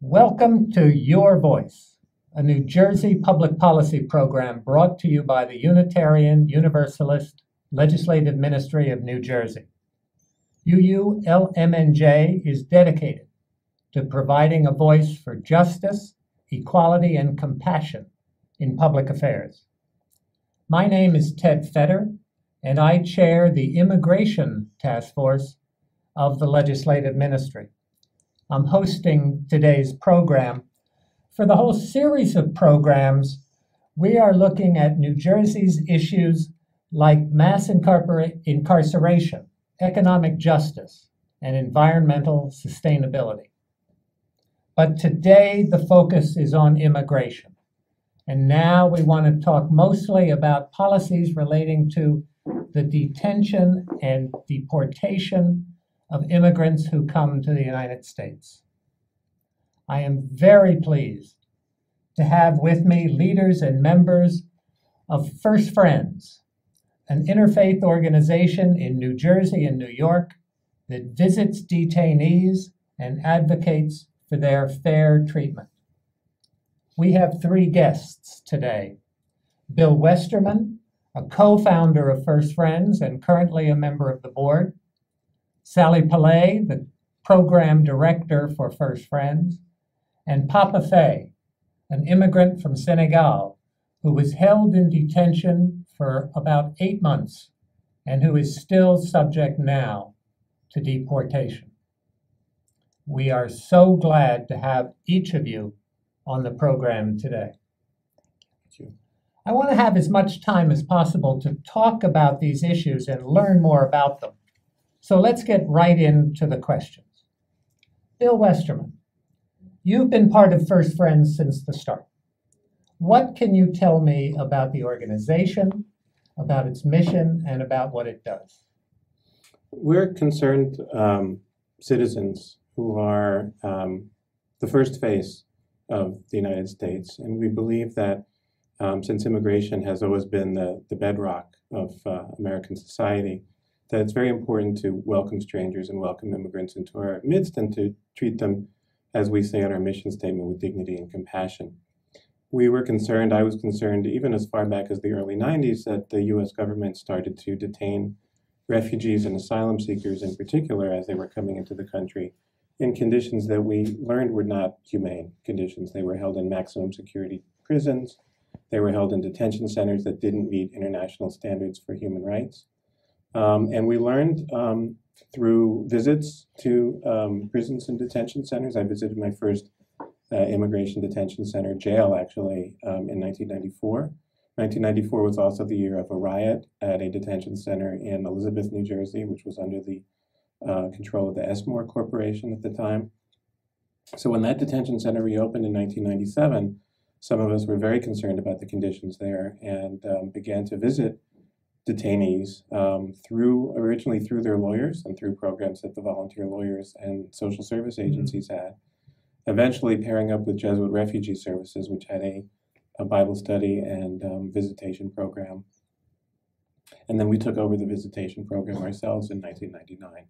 Welcome to YUUR Voice, a New Jersey public policy program brought to you by the Unitarian Universalist Legislative Ministry of New Jersey. UULMNJ is dedicated to providing a voice for justice, equality, and compassion in public affairs. My name is Ted Fetter, and I chair the Immigration Task Force of the Legislative Ministry. I'm hosting today's program. For the whole series of programs, we are looking at New Jersey's issues like mass incarceration, economic justice, and environmental sustainability. But today, the focus is on immigration. And now we want to talk mostly about policies relating to the detention and deportation of immigrants who come to the United States. I am very pleased to have with me leaders and members of First Friends, an interfaith organization in New Jersey and New York that visits detainees and advocates for their fair treatment. We have three guests today. Bill Westerman, a co-founder of First Friends and currently a member of the board. Sally Pillay, the program director for First Friends. And Papa Faye, an immigrant from Senegal who was held in detention for about 8 months and who is still subject now to deportation. We are so glad to have each of you on the program today. Thank you. I want to have as much time as possible to talk about these issues and learn more about them. So let's get right into the questions. Bill Westerman, you've been part of First Friends since the start. What can you tell me about the organization, about its mission, and about what it does? We're concerned citizens who are the first face of the United States. And we believe that since immigration has always been the bedrock of American society, that it's very important to welcome strangers and welcome immigrants into our midst and to treat them, as we say in our mission statement, with dignity and compassion. We were concerned, I was concerned, even as far back as the early 90s, that the US government started to detain refugees and asylum seekers in particular as they were coming into the country in conditions that we learned were not humane conditions. They were held in maximum security prisons. They were held in detention centers that didn't meet international standards for human rights. And we learned through visits to prisons and detention centers. I visited my first immigration detention center, jail actually, in 1994. 1994 was also the year of a riot at a detention center in Elizabeth, New Jersey, which was under the control of the Esmore Corporation at the time. So when that detention center reopened in 1997, some of us were very concerned about the conditions there and began to visit detainees originally through their lawyers and through programs that the volunteer lawyers and social service agencies had. Eventually pairing up with Jesuit Refugee Services, which had a Bible study and visitation program. And then we took over the visitation program ourselves in 1999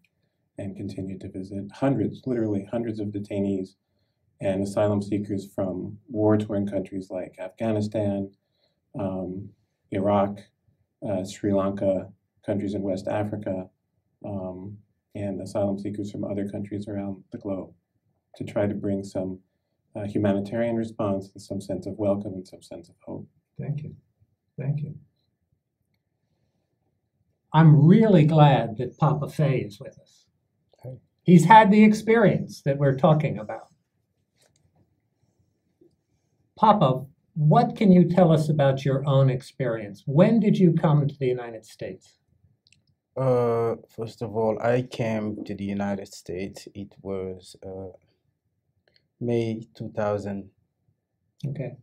and continued to visit hundreds, literally hundreds of detainees and asylum seekers from war-torn countries like Afghanistan, Iraq, Sri Lanka, countries in West Africa, and asylum seekers from other countries around the globe to try to bring some humanitarian response and some sense of welcome and some sense of hope. Thank you. Thank you. I'm really glad that Papa Faye is with us. Okay. He's had the experience that we're talking about. Papa, what can you tell us about your own experience? When did you come to the United States? First of all, I came to the United States. It was May 2000. Okay.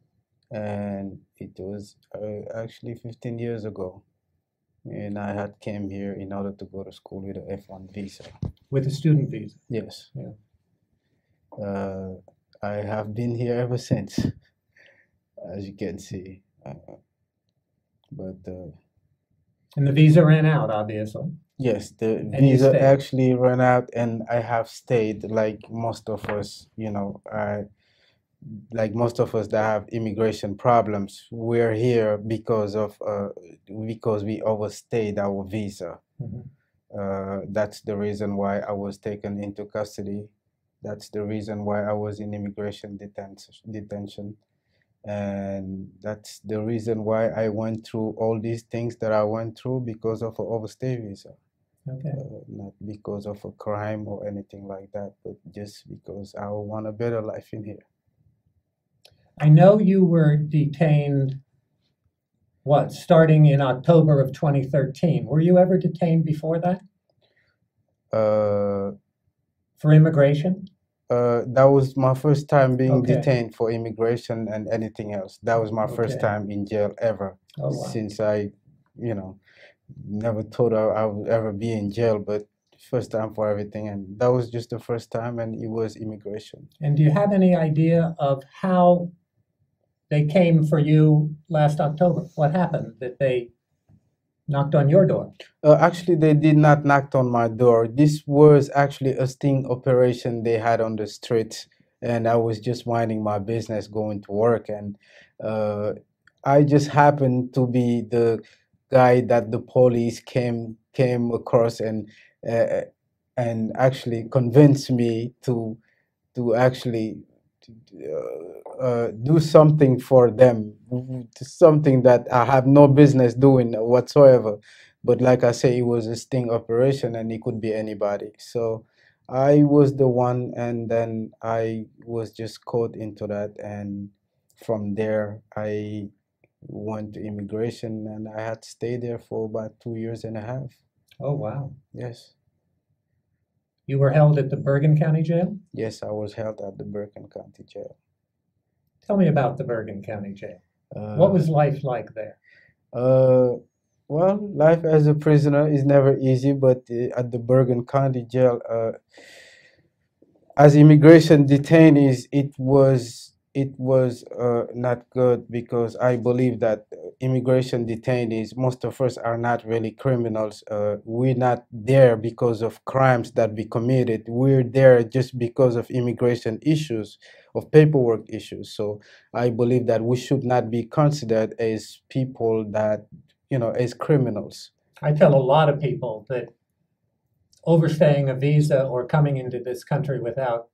And it was actually 15 years ago. And I had came here in order to go to school with an F1 visa. With a student visa? Yes. Yeah. I have been here ever since, as you can see. And the visa ran out, obviously. Yes, the visa actually ran out, and I have stayed like most of us. You know, like most of us that have immigration problems, we're here because of because we overstayed our visa. That's the reason why I was taken into custody. That's the reason why I was in immigration detention. And that's the reason why I went through all these things that I went through because of an overstay visa. Okay. Not because of a crime or anything like that, but just because I want a better life in here. I know you were detained, starting in October of 2013. Were you ever detained before that Uh, for immigration? that was my first time being Okay. detained for immigration and anything else. That was my first Okay. time in jail ever. Oh, wow. Since I, never thought I would ever be in jail, but first time for everything. And that was just the first time, and it was immigration. And do you have any idea of how they came for you last October? What happened? That they knocked on your door? Actually, they did not knock on my door. This was actually a sting operation they had on the street, and I was just minding my business, going to work, and I just happened to be the guy that the police came across uh, and actually convinced me to actually do something for them, something that I have no business doing whatsoever. But like I say, it was a sting operation and it could be anybody. So I was the one, and then I was just caught into that. And from there, I went to immigration and I had to stay there for about 2 years and a half. Oh, wow. Yes. You were held at the Bergen County Jail? Yes, I was held at the Bergen County Jail. Tell me about the Bergen County Jail. What was life like there? Well, life as a prisoner is never easy, but at the Bergen County Jail, as immigration detainees, it was not good, because I believe that immigration detainees, most of us are not really criminals. We're not there because of crimes that we committed. We're there just because of immigration issues, of paperwork issues. So I believe that we should not be considered as people that, as criminals. I tell a lot of people that overstaying a visa or coming into this country without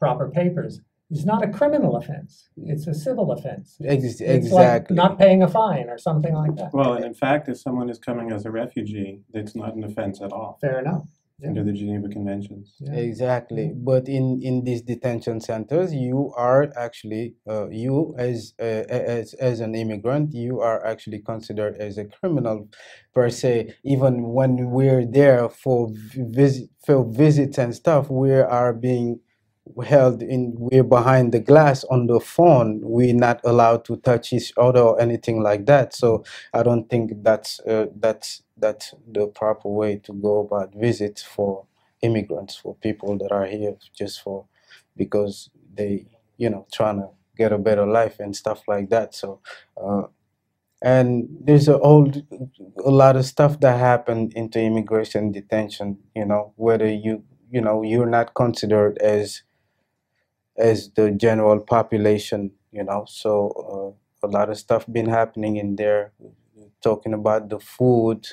proper papers is not a criminal offense. It's a civil offense. It's Exactly. like not paying a fine or something like that. Well, and in fact, if someone is coming as a refugee, it's not an offense at all Fair enough. under the Geneva Conventions. Yeah. Exactly. But in these detention centers, you are actually you as an immigrant, you are actually considered as a criminal per se. Even when we're there for visits and stuff, we are being held in. We're behind the glass on the phone. We're not allowed to touch each other or anything like that. So I don't think that's the proper way to go about visits for immigrants, for people that are here just for because they trying to get a better life and stuff like that. So and there's a lot of stuff that happened into immigration detention, whether you're not considered as the general population, so a lot of stuff been happening in there, talking about the food,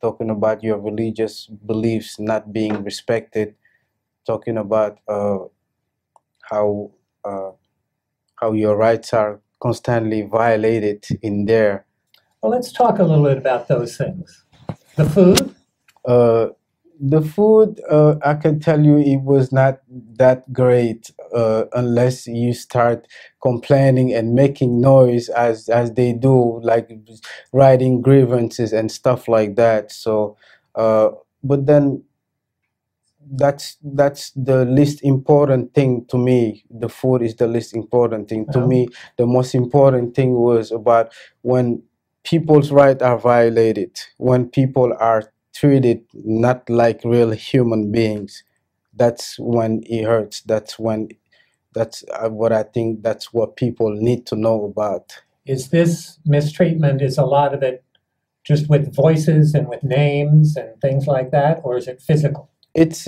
talking about your religious beliefs not being respected, talking about how your rights are constantly violated in there. Well, let's talk a little bit about those things. The food? The food, I can tell you, it was not that great unless you start complaining and making noise as they do, like writing grievances and stuff like that. So, but then that's the least important thing to me. The food is the least important thing to me. The most important thing was about when people's rights are violated, when people are treated not like real human beings. That's when it hurts. That's what I think. That's what people need to know about. Is this mistreatment, is a lot of it just with voices and with names and things like that, or is it physical? It's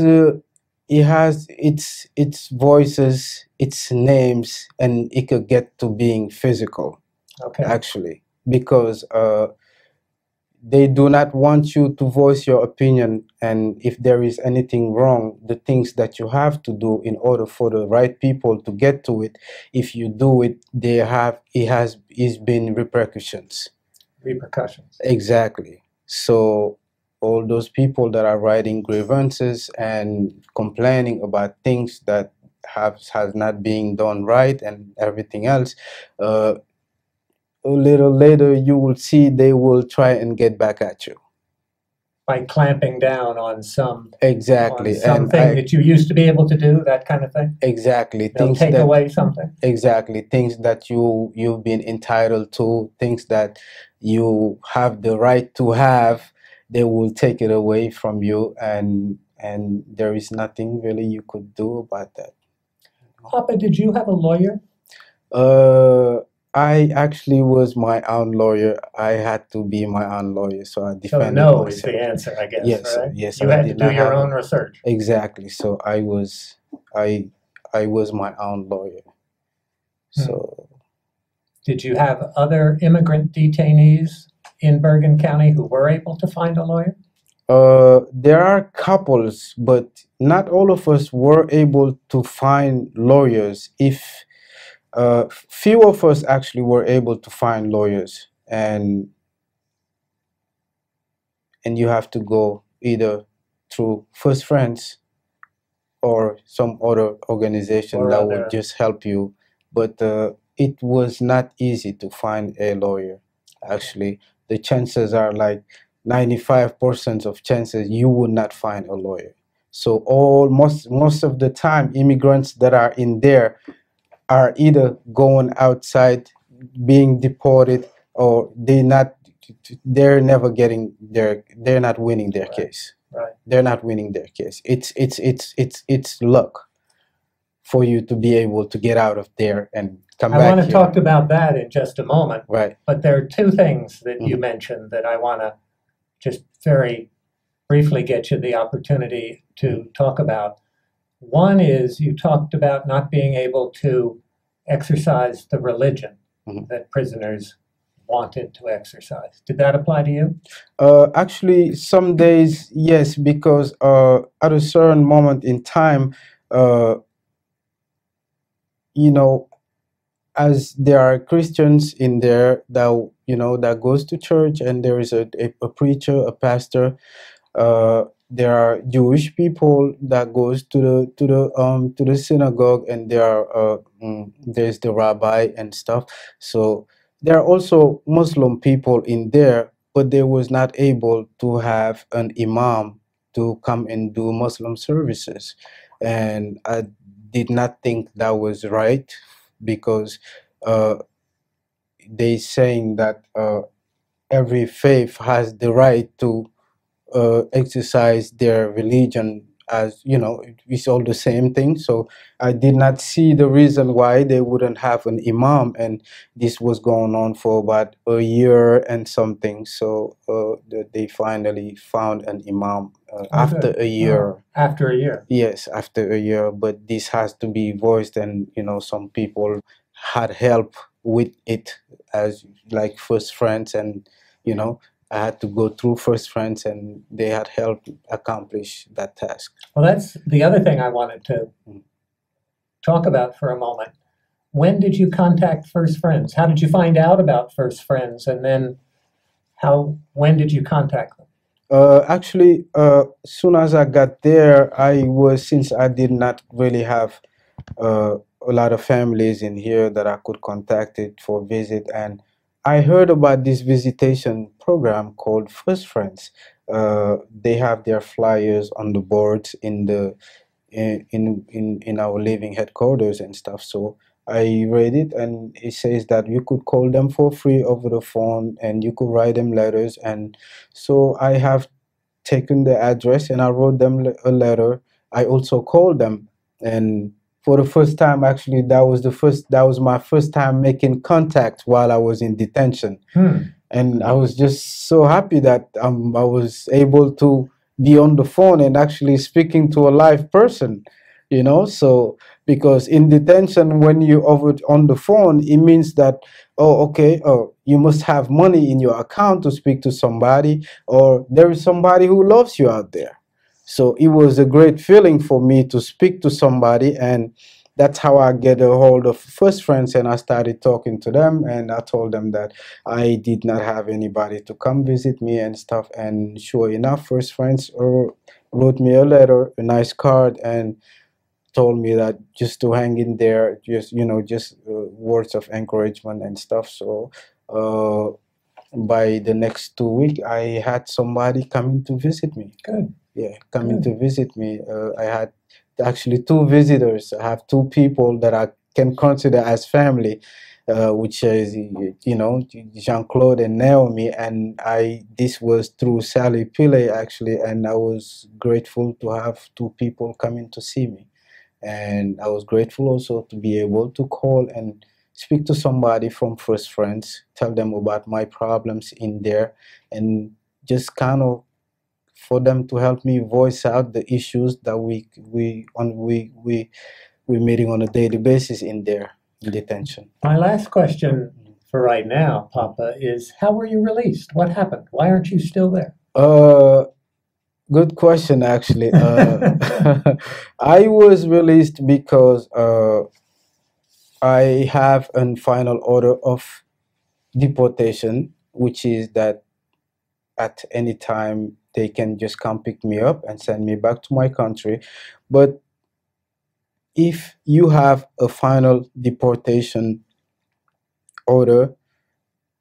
it has its voices, its names, and it could get to being physical, Okay. actually, because they do not want you to voice your opinion, and if there is anything wrong, the things that you have to do in order for the right people to get to it, if you do it, it has is been repercussions. Repercussions. Exactly. So all those people that are writing grievances and complaining about things that has not being done right and everything else, a little later you will see they will try and get back at you. By clamping down on Exactly. And something that you used to be able to do, that kind of thing. exactly They'll things take that away something. exactly things that you've been entitled to, things that you have the right to have, they will take it away from you, and there is nothing really you could do about that. Papa, did you have a lawyer? uh I actually was my own lawyer. I had to be my own lawyer, so I So defended no is the myself. answer, I guess, Yes, right? yes, You I had to did do not your have own a, research. exactly. So I was my own lawyer. So Did you have other immigrant detainees in Bergen County who were able to find a lawyer? there are couples, but not all of us were able to find lawyers. If few of us actually were able to find lawyers, and you have to go either through First Friends or some other organization Or that would other, just help you. But it was not easy to find a lawyer. Actually, the chances are like 95% of chances you would not find a lawyer. So most of the time, immigrants that are in there are either going outside, being deported, or they're never getting they're not winning their Right. case. right? They're not winning their case. It's luck for you to be able to get out of there and come I back want to here. talk about that in just a moment, Right. but there are two things that you Mhm. mentioned that I want to just very briefly get you the opportunity to talk about. One is you talked about not being able to exercise the religion Mhm. that prisoners wanted to exercise. Did that apply to you? Actually, some days, yes, because at a certain moment in time, uh, you know, as there are Christians in there that that goes to church, and there is a preacher, a pastor. There are Jewish people that goes to the synagogue, and there's the rabbi and stuff. So there are also Muslim people in there, but they was not able to have an imam to come and do Muslim services, and I did not think that was right, because uh, they saying that every faith has the right to exercise their religion, as it's all the same thing. So I did not see the reason why they wouldn't have an imam, and this was going on for about a year and something. So they finally found an imam after good. a year. After a year. Yes, after a year, but this has to be voiced, and some people had help with it, as like First Friends, and I had to go through First Friends, and they had helped accomplish that task. Well, that's the other thing I wanted to Mm. talk about for a moment. When did you contact First Friends? How did you find out about First Friends? And then when did you contact them? Actually, soon as I got there, since I did not really have a lot of families in here that I could contact it for visit, and I heard about this visitation program called First Friends. They have their flyers on the boards in our living headquarters and stuff. So I read it, and it says that you could call them for free over the phone, and you could write them letters. And so I have taken the address, and I wrote them a letter. I also called them, and for the first time, actually, that was my first time making contact while I was in detention. And I was just so happy that I was able to be on the phone and actually speaking to a live person, you know. So because in detention, when you over on the phone, it means that, oh, okay, oh, you must have money in your account to speak to somebody, or there is somebody who loves you out there. So it was a great feeling for me to speak to somebody, and that's how I get a hold of first friends, and I started talking to them, and I told them that I did not have anybody to come visit me and stuff. And sure enough, first friends wrote me a letter, a nice card, and told me that just to hang in there, just, you know, just words of encouragement and stuff. So uh, by the next 2 weeks, I had somebody coming to visit me. Good. Yeah, coming Good. to visit me. I had actually two visitors. I have two people that I can consider as family, which is, you know, Jean-Claude and Naomi. And this was through Sally Pillay, actually, and I was grateful to have two people coming to see me. And I was grateful also to be able to call and speak to somebody from First Friends, tell them about my problems in there, and just kind of for them to help me voice out the issues that we're meeting on a daily basis in there in detention. My last question for right now, Papa, is how were you released? What happened? Why aren't you still there? Good question, actually. I was released because I have a final order of deportation, which is that at any time they can just come pick me up and send me back to my country. But if you have a final deportation order,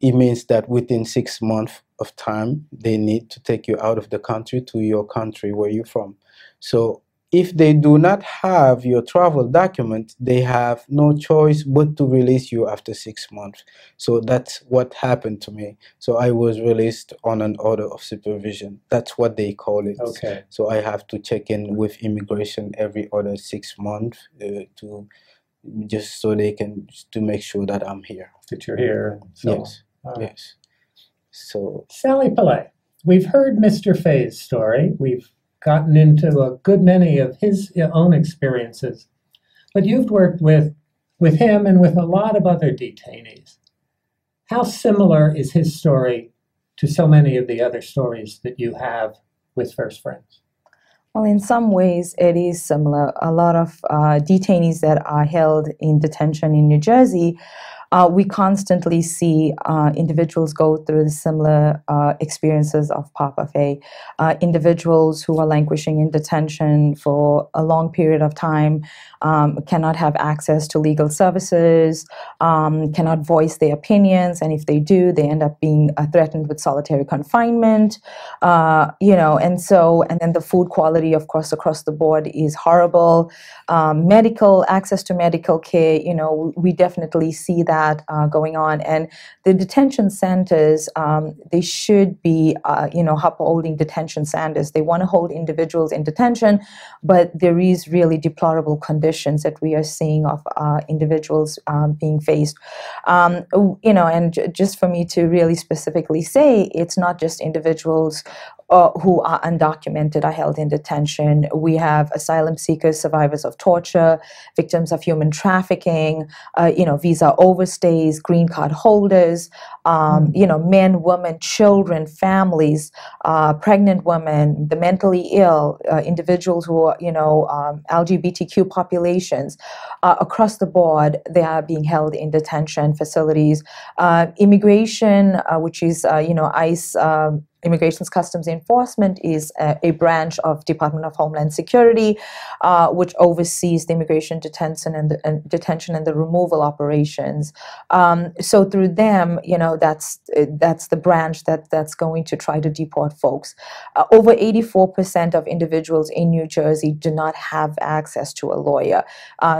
it means that within 6 months of time, they need to take you out of the country to your country where you're from. So if they do not have your travel document, they have no choice but to release you after 6 months. So that's what happened to me. So I was released on an order of supervision. That's what they call it. Okay. So I have to check in with immigration every other 6 months to just so they can to make sure that I'm here. That you're here. So Yes. on. All right. Yes. So Sally Pillay, we've heard Mr. Faye's story. We've gotten into a good many of his own experiences, but you've worked with him and with a lot of other detainees. How similar is his story to so many of the other stories that you have with First Friends? Well, in some ways, it is similar. A lot of detainees that are held in detention in New Jersey, we constantly see individuals go through the similar experiences of Papa Faye. Individuals who are languishing in detention for a long period of time, cannot have access to legal services, cannot voice their opinions, and if they do, they end up being threatened with solitary confinement. And then the food quality, of course, across the board is horrible. Medical access to medical care, we definitely see that going on. And the detention centers, they should be, upholding detention standards. They want to hold individuals in detention, but there is really deplorable conditions that we are seeing of individuals being faced. Just for me to really specifically say, it's not just individuals who are undocumented are held in detention. We have asylum seekers, survivors of torture, victims of human trafficking, visa overstays, green card holders, men, women, children, families, pregnant women, the mentally ill, individuals who are, LGBTQ populations. Across the board, they are being held in detention facilities. Immigration, which is, ICE, Immigration's Customs Enforcement is a branch of Department of Homeland Security, which oversees the immigration detention and the removal operations. So through them, that's the branch that's going to try to deport folks. Over 84% of individuals in New Jersey do not have access to a lawyer.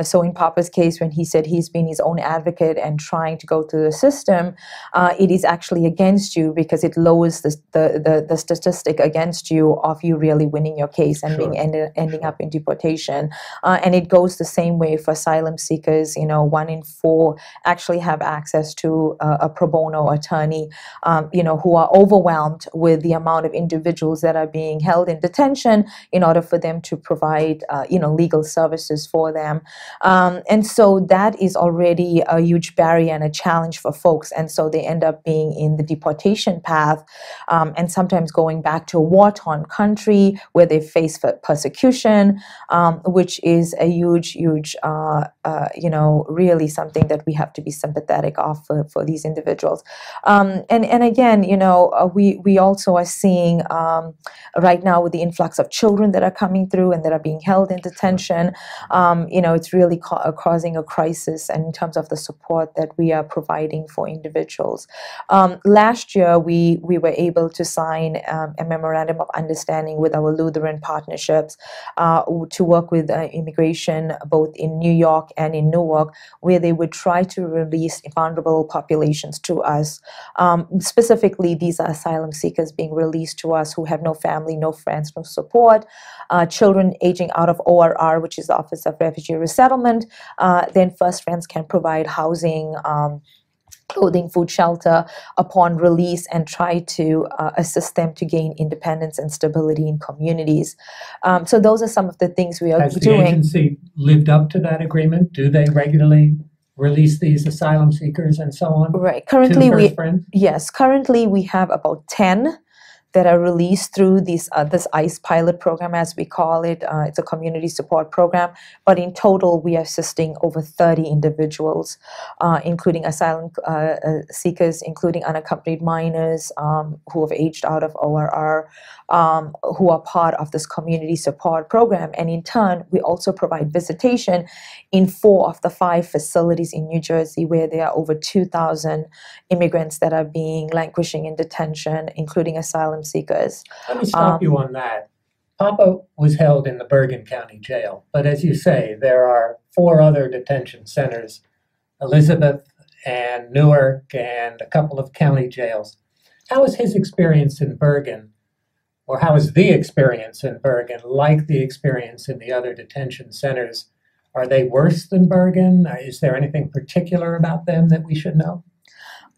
So in Papa's case, when he said he's been his own advocate and trying to go through the system, it is actually against you because it lowers the the statistic against you of you really winning your case and being Sure. ending up in deportation. And it goes the same way for asylum seekers. 1 in 4 actually have access to a pro bono attorney, who are overwhelmed with the amount of individuals that are being held in detention in order for them to provide, legal services for them. And so that is already a huge barrier and a challenge for folks. And so they end up being in the deportation path, and sometimes going back to a war-torn country where they face persecution, which is a huge, really something that we have to be sympathetic of for these individuals. And again, we also are seeing right now with the influx of children that are coming through and that are being held in detention, it's really causing a crisis in terms of the support that we are providing for individuals. Last year, we were able to sign a memorandum of understanding with our Lutheran partnerships to work with immigration both in New York and in Newark, where they would try to release vulnerable populations to us. Specifically, these are asylum seekers being released to us who have no family, no friends, no support, children aging out of ORR, which is the Office of Refugee Resettlement. Then First Friends can provide housing, clothing, food, shelter upon release, and try to assist them to gain independence and stability in communities. So those are some of the things we are Has the doing. agency lived up to that agreement? Do they regularly release these asylum seekers and so on? Right. To Currently, First Friends? yes, currently we have about 10 that are released through this ICE pilot program, as we call it. It's a community support program. But in total, we are assisting over 30 individuals, including asylum seekers, including unaccompanied minors who have aged out of ORR, who are part of this community support program. And in turn, we also provide visitation in 4 of the 5 facilities in New Jersey, where there are over 2,000 immigrants that are languishing in detention, including asylum seekers. Let me stop you on that. Papa was held in the Bergen County Jail, but as you say, there are 4 other detention centers, Elizabeth and Newark and a couple of county jails. How was his experience in Bergen, or how is the experience in Bergen like the experience in the other detention centers? Are they worse than Bergen? Is there anything particular about them that we should know?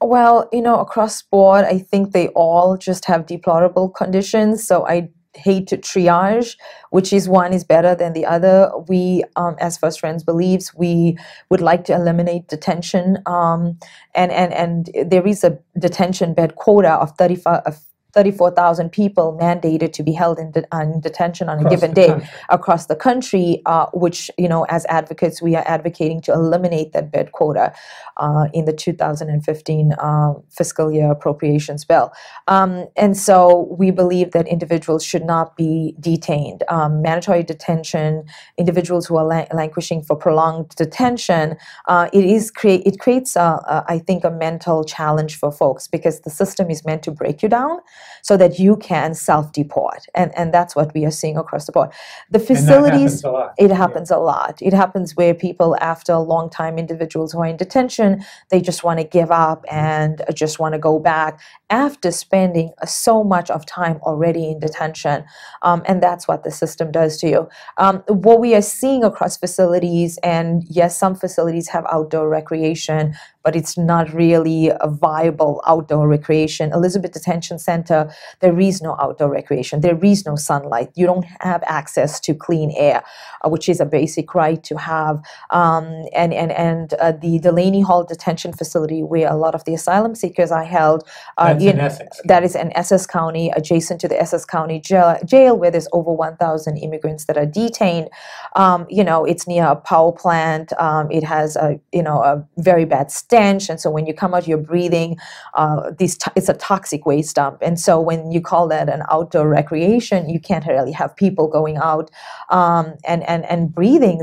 Well, across board, I think they all just have deplorable conditions. So I hate to triage which is one is better than the other. We, as First Friends believes, we would like to eliminate detention. And there is a detention bed quota of 34,000 people mandated to be held in detention on a given day across the country, which, as advocates, we are advocating to eliminate that bed quota in the 2015 fiscal year appropriations bill. And so we believe that individuals should not be detained. Mandatory detention, individuals who are languishing for prolonged detention, it creates, I think, a mental challenge for folks, because the system is meant to break you down so that you can self-deport. And that's what we are seeing across the board. The facilities, it happens a lot. It happens where people, after a long time, individuals who are in detention, they just want to give up and just want to go back after spending so much of time already in detention. And that's what the system does to you. What we are seeing across facilities, and yes, some facilities have outdoor recreation, but it's not really a viable outdoor recreation. Elizabeth Detention Center, there is no outdoor recreation. There is no sunlight. You don't have access to clean air, which is a basic right to have. The Delaney Hall Detention Facility, where a lot of the asylum seekers are held, in Essex. That is in Essex County, adjacent to the Essex County jail, where there's over 1,000 immigrants that are detained. It's near a power plant. It has a very bad stench, and so when you come out, you're breathing it's a toxic waste dump. And so when you call that an outdoor recreation, you can't really have people going out and breathing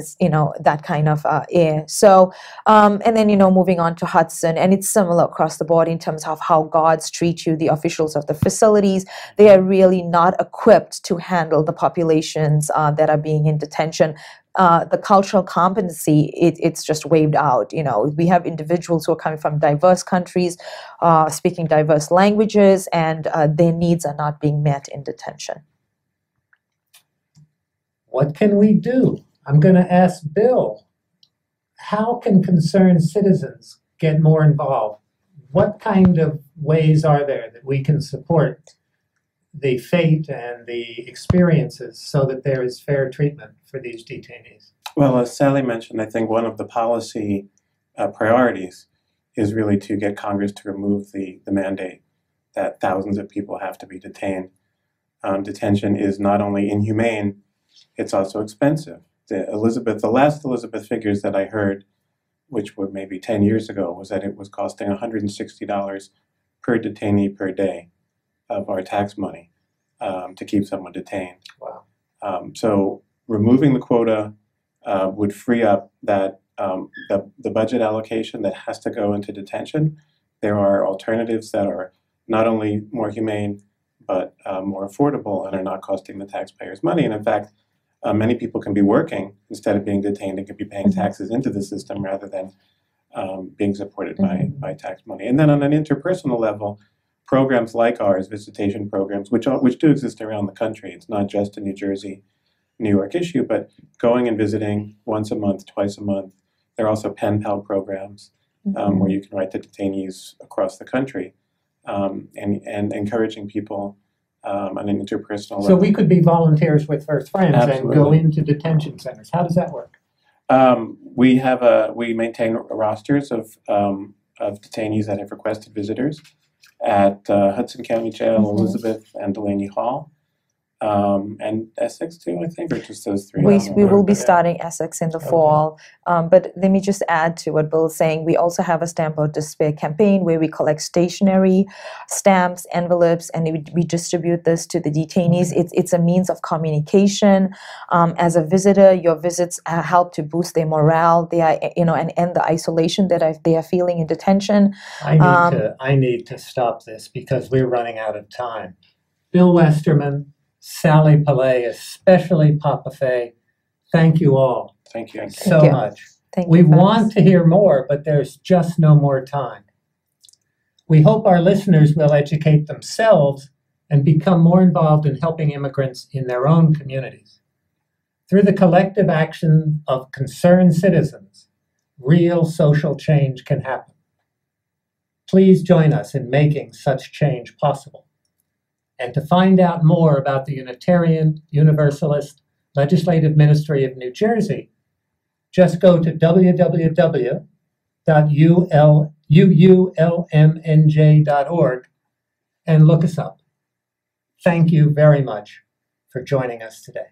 that kind of air. So and then moving on to Hudson, and it's similar across the board in terms of how guards treat you. The officials of the facilities, they are really not equipped to handle the populations that are being in detention. the cultural competency, it's just waived out. You know, we have individuals who are coming from diverse countries, speaking diverse languages, and their needs are not being met in detention. What can we do? I'm going to ask Bill, how can concerned citizens get more involved? What kind of ways are there that we can support the fate and the experiences so that there is fair treatment for these detainees? Well, as Sally mentioned, I think one of the policy priorities is really to get Congress to remove the mandate that thousands of people have to be detained. Detention is not only inhumane, it's also expensive. The last Elizabeth figures that I heard, which were maybe 10 years ago, was that it was costing $160 per detainee per day of our tax money to keep someone detained. Wow. So removing the quota would free up that the budget allocation that has to go into detention. There are alternatives that are not only more humane, but more affordable and are not costing the taxpayers money. And in fact, many people can be working instead of being detained and could be paying taxes into the system rather than being supported by tax money. And then on an interpersonal level, programs like ours, visitation programs, which do exist around the country. It's not just a New Jersey, New York issue, but going and visiting once a month, twice a month. There are also pen pal programs where you can write to detainees across the country and encouraging people on an interpersonal level. So we could be volunteers with First Friends Absolutely. and go into detention centers. How does that work? We maintain rosters of detainees that have requested visitors at Hudson County Jail, Elizabeth, and Delaney Hall, and Essex too, I think, or just those three. We will be starting Essex in the fall, but let me just add to what Bill is saying. We also have a Stamp Out Despair campaign where we collect stationery, stamps, envelopes, and we distribute this to the detainees. It's a means of communication. As a visitor, your visits help to boost their morale. They are, and end the isolation that they are feeling in detention. I need to stop this because we're running out of time. Bill Westerman, Sally Pillay, especially Papa Faye, thank you all Thank you. so much. Thank We you, friends. want to hear more, but there's just no more time. We hope our listeners will educate themselves and become more involved in helping immigrants in their own communities. Through the collective action of concerned citizens, real social change can happen. Please join us in making such change possible. And to find out more about the Unitarian Universalist Legislative Ministry of New Jersey, just go to www.uulmnj.org and look us up. Thank you very much for joining us today.